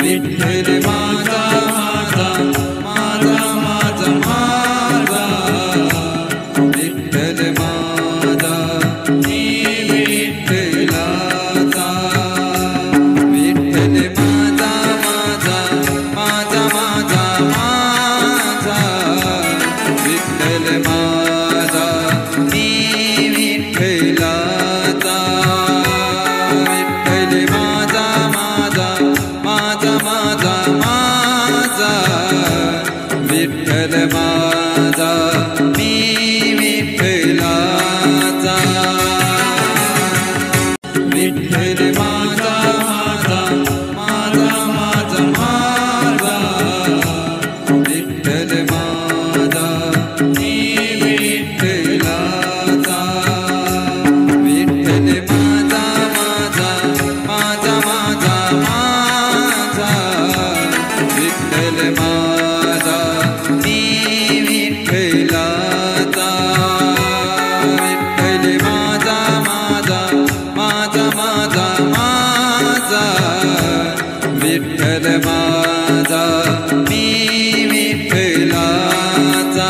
विठ्ठल माझा माझा माझा माझा माझा विठ्ठल माझा मी विठ्ठलाचा विठ्ठल माझा माझा माझा माझा माझा विठ्ठल माझा मी विठ्ठलाचा विठ्ठल माझा माझा माझा माझा माझा विठ्ठल माझा मी विठ्ठलाचा विठ्ठल माझा माझा माझा माझा माझा विठ्ठल माझा मी विठ्ठलाचा विठ्ठल माझा माझा माझा माझा माझा विठ्ठल माझा मी विठ्ठलाचा विठ्ठल माझा माझा माझा माझा माझा विठ्ठल माझा मी विठ्ठलाचा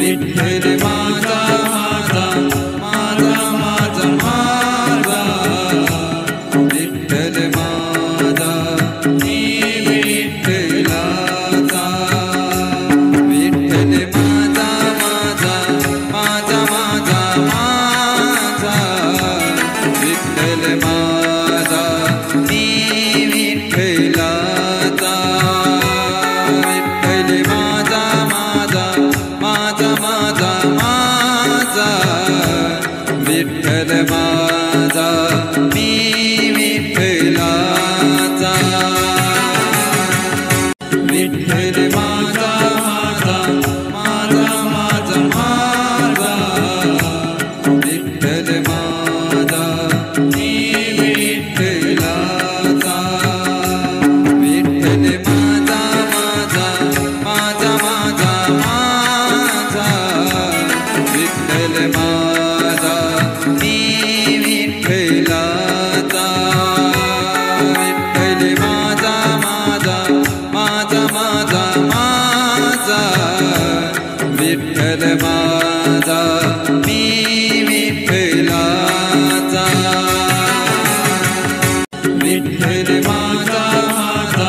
विठ्ठल माझा माझा माझा माझा माझा विठ्ठल माझा मी विठ्ठलाचा विठ्ठल माझा माझा माझा माझा माझा विठ्ठल माझा मी विठ्ठलाचा विठ्ठल माझा माझा माझा माझा माझा विठ्ठल माझा मी विठ्ठलाचा विठ्ठल माझा माझा माझा माझा माझा विठ्ठल माझा मी विठ्ठलाचा विठ्ठल माझा माझा माझा माझा माझा विठ्ठल माझा मी विठ्ठलाचा विठ्ठल माझा माझा माझा माझा माझा विठ्ठल माझा मी विठ्ठलाचा विठ्ठल माझा माझा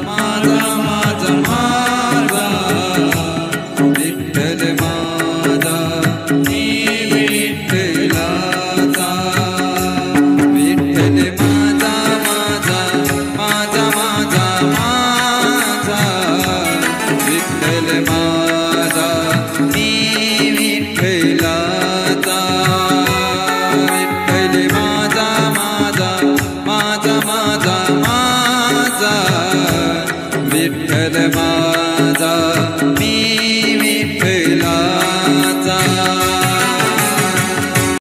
माझा माझा माझा विठ्ठल माझा मी विठ्ठलाचा विठ्ठल माझा माझा माझा माझा माझा विठ्ठल माझा मी विठ्ठलाचा विठ्ठल माझा माझा माझा माझा माझा विठ्ठल माझा मी